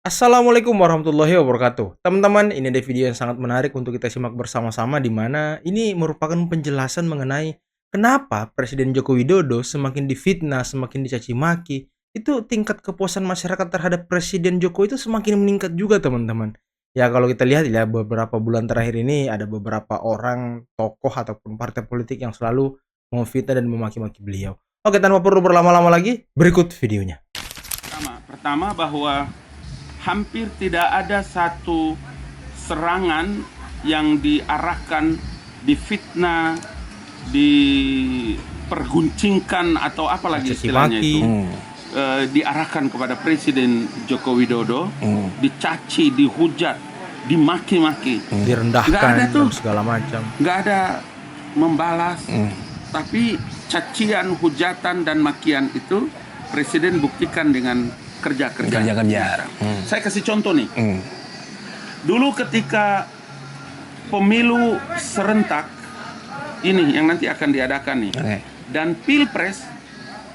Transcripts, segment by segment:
Assalamualaikum warahmatullahi wabarakatuh. Teman-teman, ini ada video yang sangat menarik untuk kita simak bersama-sama di mana ini merupakan penjelasan mengenai kenapa Presiden Joko Widodo semakin difitnah, semakin dicaci maki, itu tingkat kepuasan masyarakat terhadap Presiden Joko itu semakin meningkat juga, teman-teman. Ya, kalau kita lihat ya beberapa bulan terakhir ini ada beberapa orang, tokoh ataupun partai politik yang selalu memfitnah dan memaki-maki beliau. Oke, tanpa perlu berlama-lama lagi, berikut videonya. Pertama bahwa hampir tidak ada satu serangan yang diarahkan, difitnah, diperguncingkan atau apalagi istilahnya itu diarahkan kepada Presiden Joko Widodo, dicaci, dihujat, dimaki-maki, Direndahkan dan segala macam. nggak ada membalas, tapi cacian, hujatan dan makian itu Presiden buktikan dengan kerja-kerja. Saya kasih contoh nih. Dulu ketika pemilu serentak ini yang nanti akan diadakan nih, dan pilpres,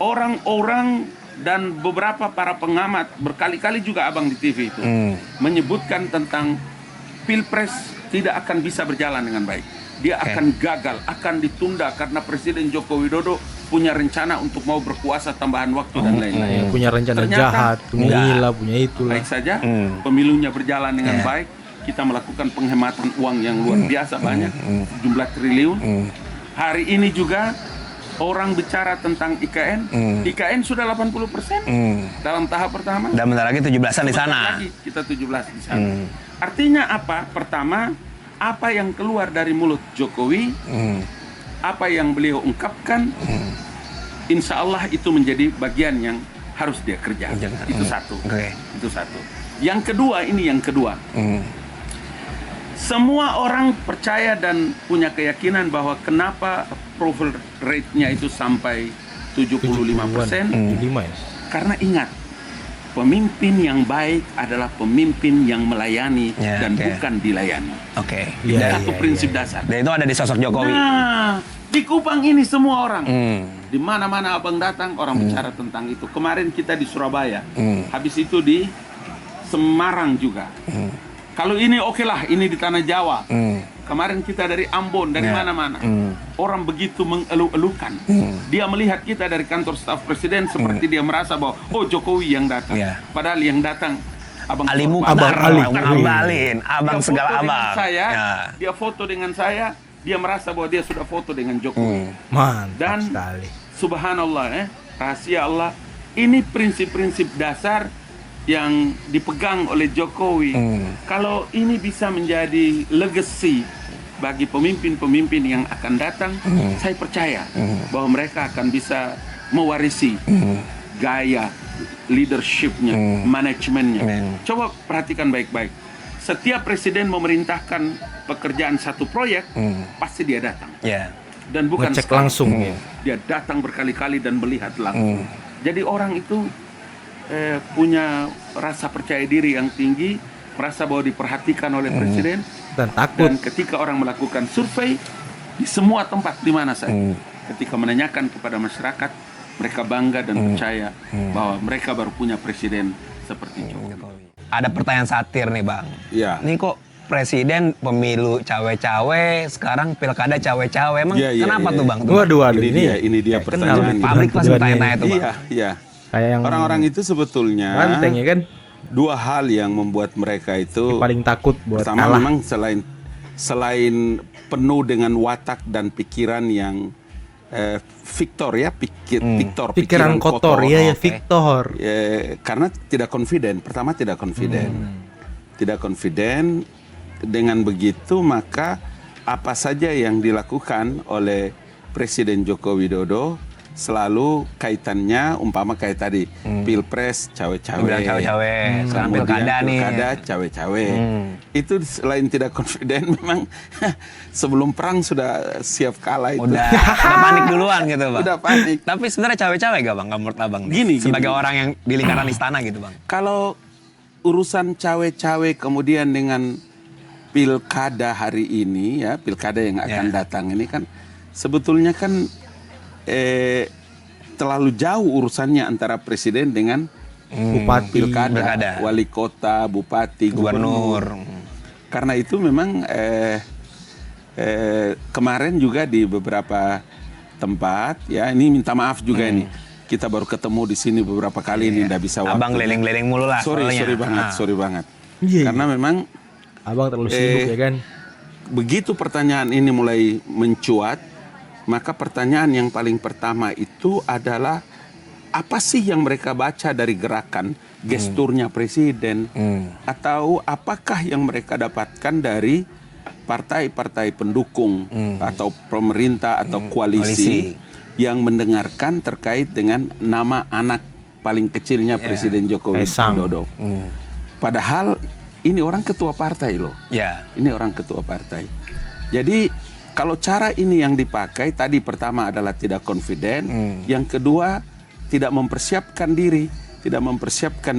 orang-orang dan beberapa para pengamat berkali-kali juga abang di TV itu menyebutkan tentang pilpres tidak akan bisa berjalan dengan baik. Dia akan gagal, akan ditunda karena Presiden Joko Widodo punya rencana untuk mau berkuasa tambahan waktu dan lain-lain. Punya rencana jahat, punya inilah, punya itulah. Baik saja, pemilunya berjalan dengan baik. Kita melakukan penghematan uang yang luar biasa banyak, jumlah triliun. Hari ini juga orang bicara tentang IKN. IKN sudah 80% dalam tahap pertama. Dan bentar lagi 17-an di sana. Lagi kita 17 di sana. Artinya apa? Pertama, apa yang keluar dari mulut Jokowi, apa yang beliau ungkapkan, insya Allah itu menjadi bagian yang harus dia kerja. Itu satu. Itu satu. Yang kedua, ini yang kedua. Semua orang percaya dan punya keyakinan bahwa kenapa approval rate-nya itu sampai 75%. 75 ya? Karena ingat, pemimpin yang baik adalah pemimpin yang melayani dan bukan dilayani. Satu prinsip dasar. Dan itu ada di sosok Jokowi. Nah, di Kupang ini semua orang, di mana-mana abang datang orang bicara tentang itu. Kemarin kita di Surabaya, habis itu di Semarang juga. Kalau ini oke lah, ini di tanah Jawa. Kemarin kita dari Ambon, dari mana-mana. Orang begitu mengeluh-elukan. Dia melihat kita dari kantor staf presiden seperti dia merasa bahwa oh Jokowi yang datang. Padahal yang datang abang Ali Korban. Mukhtar, Abang Alin, abang segala abang. Dia foto dengan saya, dia merasa bahwa dia sudah foto dengan Jokowi. Mantap Dan sekali. subhanallah, rahasia Allah, ini prinsip-prinsip dasar yang dipegang oleh Jokowi. Kalau ini bisa menjadi legacy bagi pemimpin-pemimpin yang akan datang, saya percaya bahwa mereka akan bisa mewarisi gaya leadershipnya, manajemennya. Coba perhatikan baik-baik. Setiap presiden memerintahkan pekerjaan satu proyek, pasti dia datang. Dan bukan ngecek sekali. langsung. Dia datang berkali-kali dan melihat langsung. Jadi orang itu punya rasa percaya diri yang tinggi, merasa bahwa diperhatikan oleh presiden, Dan takut. dan ketika orang melakukan survei di semua tempat di mana saya, ketika menanyakan kepada masyarakat, mereka bangga dan percaya bahwa mereka baru punya presiden seperti Jokowi. Ada pertanyaan satir nih bang. Iya. Ini kok presiden pemilu cawe-cawe, sekarang pilkada cawe-cawe. Emang kenapa tuh bang? Waduh, Ini dia pertanyaan. Publik pasti tanya-tanya tuh bang. Iya. Kayak yang Orang-orang itu sebetulnya banteng ya kan? dua hal yang membuat mereka itu Paling takut buat pertama kalah. memang selain penuh dengan watak dan pikiran yang Victor ya, Pikiran kotor ya Victor. karena tidak confident. Pertama tidak confident. Dengan begitu maka apa saja yang dilakukan oleh Presiden Joko Widodo selalu kaitannya umpama kayak tadi pilpres cawe-cawe, sekarang pilkada nih. Pilkada cawe-cawe. Itu selain tidak confident, memang sebelum perang sudah siap kalah itu. Udah panik duluan gitu bang. Udah panik. Tapi sebenarnya cawe-cawe gak bang? Gak menurut abang? Gini, sebagai orang yang di lingkaran istana gitu bang. Kalau urusan cawe-cawe kemudian dengan pilkada hari ini ya, pilkada yang akan datang ini kan sebetulnya kan terlalu jauh urusannya antara presiden dengan Bupati, pilkada, wali kota, bupati, gubernur. Karena itu memang kemarin juga di beberapa tempat, ya ini minta maaf juga ini. Kita baru ketemu di sini beberapa kali ini, tidak bisa waktu. Abang leleng-leleng mulu lah. Sorry banget. Iya. Karena memang Abang terlalu sibuk ya kan. Begitu pertanyaan ini mulai mencuat, maka pertanyaan yang paling pertama itu adalah apa sih yang mereka baca dari gerakan gesturnya presiden, atau apakah yang mereka dapatkan dari partai-partai pendukung atau pemerintah atau koalisi yang mendengarkan terkait dengan nama anak paling kecilnya Presiden Joko Widodo. Padahal ini orang ketua partai loh. Ini orang ketua partai. Jadi kalau cara ini yang dipakai, tadi pertama adalah tidak confident, yang kedua tidak mempersiapkan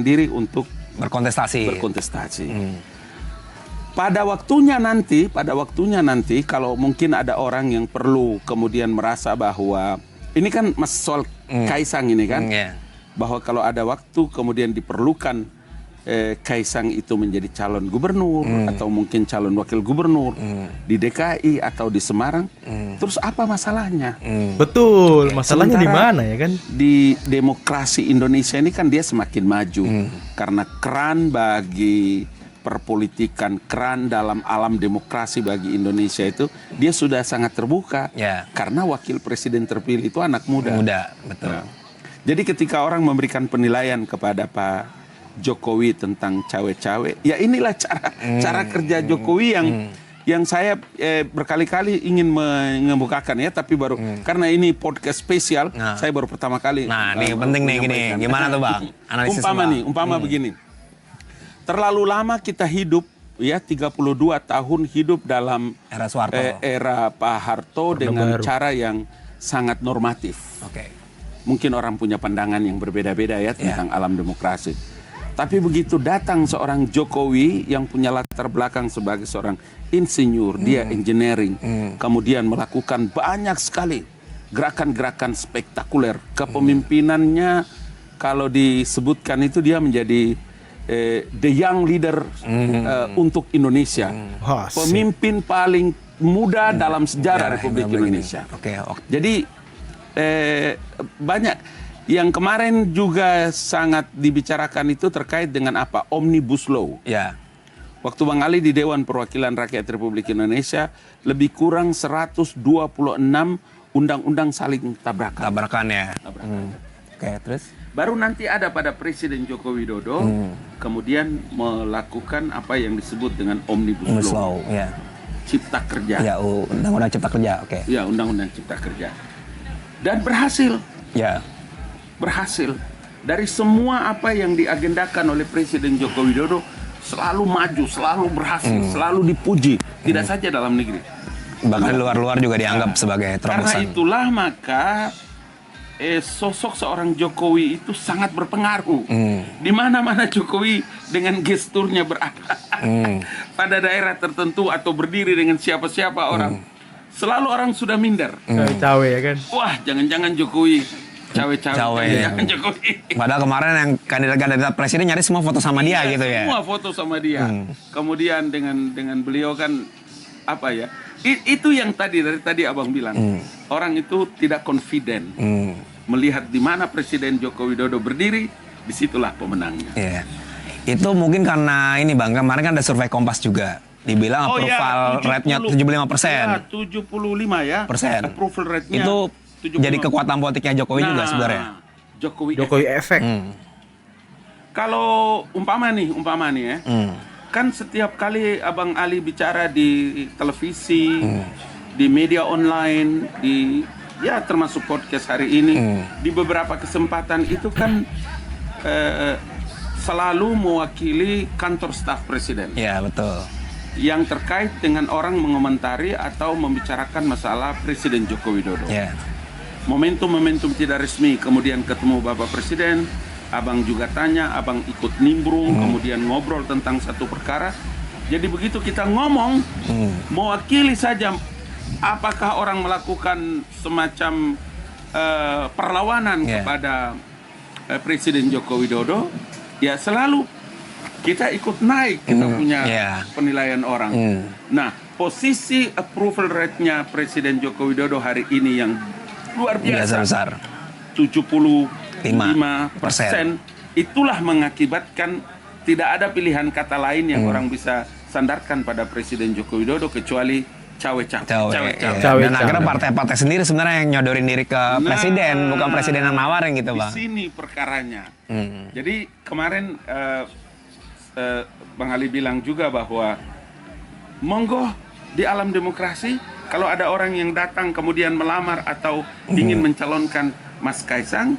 diri untuk berkontestasi. Pada waktunya nanti kalau mungkin ada orang yang perlu kemudian merasa bahwa ini kan soal Kaisang ini kan, bahwa kalau ada waktu kemudian diperlukan Kaisang itu menjadi calon gubernur atau mungkin calon wakil gubernur di DKI atau di Semarang, terus apa masalahnya? Betul, masalahnya di mana ya kan? Di demokrasi Indonesia ini kan dia semakin maju karena keran bagi perpolitikan, keran dalam alam demokrasi bagi Indonesia itu dia sudah sangat terbuka karena wakil presiden terpilih itu anak muda. Betul. Nah, jadi ketika orang memberikan penilaian kepada Pak Jokowi tentang cawe-cawe, ya inilah cara kerja Jokowi yang saya berkali-kali ingin mengemukakan ya, tapi baru karena ini podcast spesial, saya baru pertama kali. Nah, ini penting nih gini. Gimana tuh Bang? Analisis umpama begini. Terlalu lama kita hidup ya 32 tahun hidup dalam era Soeharto, era Pak Harto dengan cara yang sangat normatif. Mungkin orang punya pandangan yang berbeda-beda ya tentang alam demokrasi. Tapi begitu datang seorang Jokowi yang punya latar belakang sebagai seorang insinyur, dia engineering, kemudian melakukan banyak sekali gerakan-gerakan spektakuler. Kepemimpinannya kalau disebutkan itu dia menjadi the young leader untuk Indonesia. Pemimpin paling muda dalam sejarah Republik Indonesia. Jadi banyak. Yang kemarin juga sangat dibicarakan itu terkait dengan apa? Omnibus Law. Waktu Bang Ali di Dewan Perwakilan Rakyat Republik Indonesia, lebih kurang 126 undang-undang saling tabrakan. Terus? Baru nanti ada pada Presiden Joko Widodo, kemudian melakukan apa yang disebut dengan Omnibus Law. Cipta Kerja. Undang-undang Cipta Kerja. Ya, Undang-undang Cipta Kerja. Dan berhasil. Berhasil. Dari semua apa yang diagendakan oleh Presiden Joko Widodo, selalu maju, selalu berhasil, selalu dipuji. Tidak saja dalam negeri. Bahkan luar-luar juga dianggap sebagai terobosan. Karena itulah maka sosok seorang Jokowi itu sangat berpengaruh. Di mana-mana Jokowi dengan gesturnya berada pada daerah tertentu atau berdiri dengan siapa-siapa orang, selalu orang sudah minder. Cawe ya kan? Wah, jangan-jangan Jokowi cawe-cawe. Padahal kemarin yang kandidat presiden nyaris semua foto sama dia gitu ya. Semua foto sama dia. Kemudian dengan beliau kan apa ya? Itu yang dari tadi Abang bilang. Orang itu tidak confident. Melihat di mana Presiden Joko Widodo berdiri, disitulah pemenangnya. Itu mungkin karena ini Bang, kemarin kan ada survei Kompas juga. Dibilang approval rate-nya 75%. 75 ya. Approval rate-nya. Itu 75. Jadi kekuatan politiknya Jokowi juga sebenarnya. Jokowi efek. Kalau umpama nih ya. Kan setiap kali Abang Ali bicara di televisi, di media online, termasuk podcast hari ini, di beberapa kesempatan itu kan selalu mewakili kantor staf presiden. Betul. Yang terkait dengan orang mengomentari atau membicarakan masalah Presiden Joko Widodo. Momentum-momentum tidak resmi, kemudian ketemu Bapak Presiden, Abang juga tanya, Abang ikut nimbrung, kemudian ngobrol tentang satu perkara. Jadi begitu kita ngomong, mewakili saja, apakah orang melakukan semacam perlawanan kepada Presiden Joko Widodo, ya selalu kita ikut naik, kita punya penilaian orang. Nah, posisi approval rate-nya Presiden Joko Widodo hari ini yang luar biasa, besar. 75%, itulah mengakibatkan tidak ada pilihan kata lain yang orang bisa sandarkan pada Presiden Joko Widodo kecuali cawe-cawe. Dan akhirnya partai-partai sendiri sebenarnya yang nyodorin diri ke presiden, bukan presiden yang nawarin gitu, Bang. Di sini perkaranya. Jadi kemarin Bang Ali bilang juga bahwa monggo di alam demokrasi kalau ada orang yang datang kemudian melamar atau ingin mencalonkan Mas Kaisang,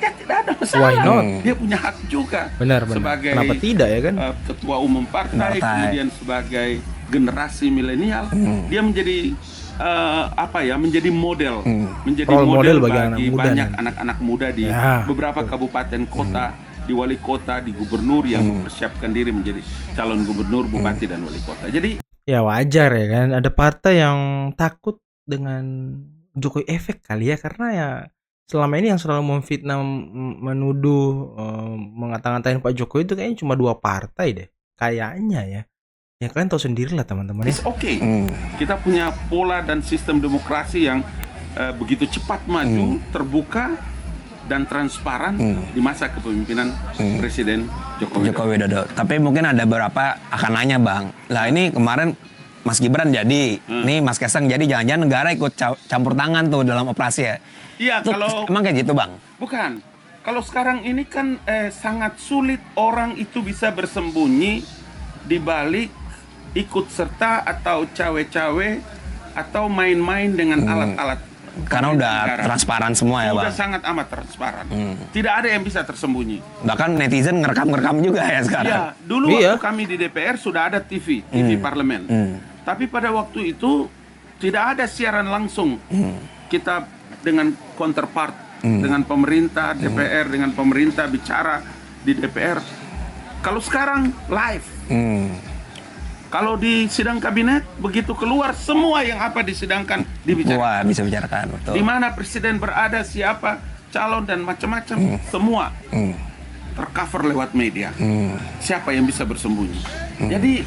ya tidak ada masalah. Why not? Dia punya hak juga. Benar. Sebagai Kenapa tidak ya kan? Ketua umum partai, kemudian sebagai generasi milenial, dia menjadi menjadi model, menjadi model bagi banyak anak-anak muda di beberapa kabupaten kota, di wali kota, di gubernur yang mempersiapkan diri menjadi calon gubernur, bupati dan wali kota. Jadi ya wajar ya kan, ada partai yang takut dengan Jokowi efek kali ya, karena ya selama ini yang selalu memfitnah, menuduh, mengata-ngatain Pak Jokowi itu kayaknya cuma 2 partai deh, kayaknya ya. Ya kalian tahu sendiri lah teman-teman ya. it's okay. Kita punya pola dan sistem demokrasi yang begitu cepat maju, terbuka dan transparan di masa kepemimpinan Presiden Joko Widodo. Tapi mungkin ada beberapa akan nanya, Bang. Lah ini kemarin Mas Gibran jadi, nih Mas Kaisang jadi, jangan-jangan negara ikut campur tangan tuh dalam operasi ya? Iya, kalau emang kayak gitu, Bang? Bukan. Kalau sekarang ini kan sangat sulit orang itu bisa bersembunyi di balik ikut serta atau cawe-cawe atau main-main dengan alat-alat. Karena udah transparan semua ya, Bang? Sudah sangat amat transparan. Tidak ada yang bisa tersembunyi. Bahkan netizen ngerekam juga ya sekarang? Ya, dulu waktu kami di DPR sudah ada TV parlemen. Tapi pada waktu itu tidak ada siaran langsung. Kita dengan counterpart, dengan pemerintah, DPR, dengan pemerintah bicara di DPR. Kalau sekarang live. Kalau di sidang kabinet, begitu keluar semua yang apa disidangkan dibicarakan. Wah, bisa bicarakan, betul. Di mana presiden berada, siapa calon dan macam-macam, semua tercover lewat media. Siapa yang bisa bersembunyi? Jadi,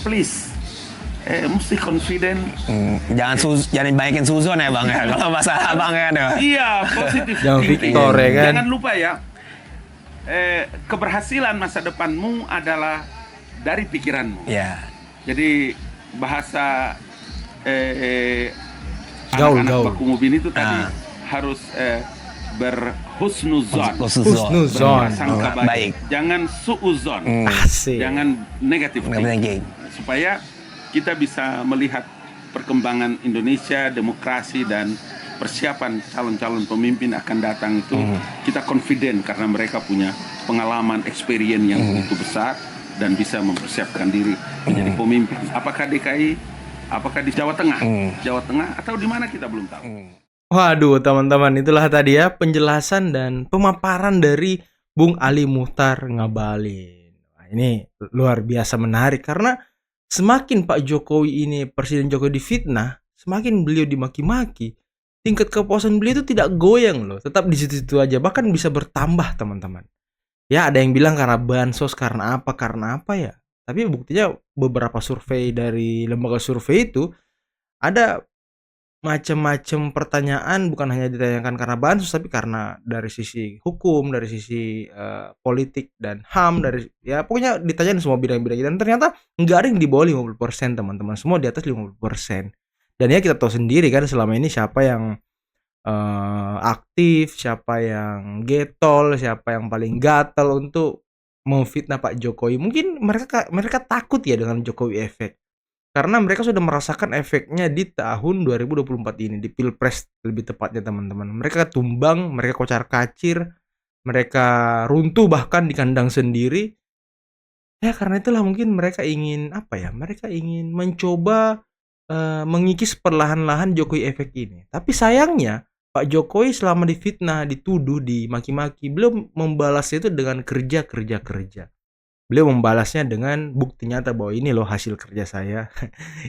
please, mesti confident. Jangan banyakin suzon ya, Bang ya. Kalau masalah Bang ya. Iya, positif. Jangan Victor ya kan. Jangan lupa ya, keberhasilan masa depanmu adalah dari pikiranmu. Ya. Jadi bahasa gaul. Baku Mubin itu tadi harus berhusnuzon. Berprasangka baik. Jangan suuzon. Jangan negatif. Supaya kita bisa melihat perkembangan Indonesia, demokrasi dan persiapan calon-calon pemimpin akan datang itu kita confident karena mereka punya pengalaman, experience yang begitu besar dan bisa mempersiapkan diri menjadi pemimpin. Apakah DKI, apakah di Jawa Tengah, atau di mana kita belum tahu. Waduh teman-teman, itulah tadi ya penjelasan dan pemaparan dari Bung Ali Muchtar Ngabalin. Nah, ini luar biasa menarik karena semakin Pak Jokowi ini, Presiden Jokowi difitnah, semakin beliau dimaki-maki, tingkat kepuasan beliau itu tidak goyang loh, tetap di situ-situ aja, bahkan bisa bertambah teman-teman. Ya ada yang bilang karena bansos, karena apa ya. Tapi buktinya beberapa survei dari lembaga survei itu ada macam-macam pertanyaan, bukan hanya ditanyakan karena bansos, tapi karena dari sisi hukum, dari sisi politik dan HAM, dari ya pokoknya ditanyain semua bidang-bidang. Dan ternyata nggak ada yang di bawah 50% teman-teman, semua di atas 50%. Dan ya kita tahu sendiri kan selama ini siapa yang aktif, siapa yang getol, siapa yang paling gatel untuk memfitnah Pak Jokowi. Mungkin mereka takut ya dengan Jokowi efek. Karena mereka sudah merasakan efeknya di tahun 2024 ini, di Pilpres lebih tepatnya teman-teman. Mereka tumbang, mereka kocar-kacir, mereka runtuh bahkan di kandang sendiri. Ya karena itulah mungkin mereka ingin mereka ingin mencoba mengikis perlahan-lahan Jokowi efek ini. Tapi sayangnya Pak Jokowi selama difitnah, dituduh, dimaki-maki, beliau membalasnya itu dengan kerja. Beliau membalasnya dengan bukti nyata bahwa ini loh hasil kerja saya.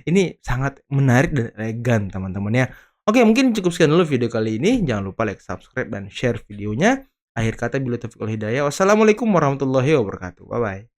Ini sangat menarik dan elegan teman-teman ya. Oke, mungkin cukup sekian dulu video kali ini. Jangan lupa like, subscribe, dan share videonya. Akhir kata, billahi taufiq wal hidayah. Wassalamualaikum warahmatullahi wabarakatuh. Bye bye.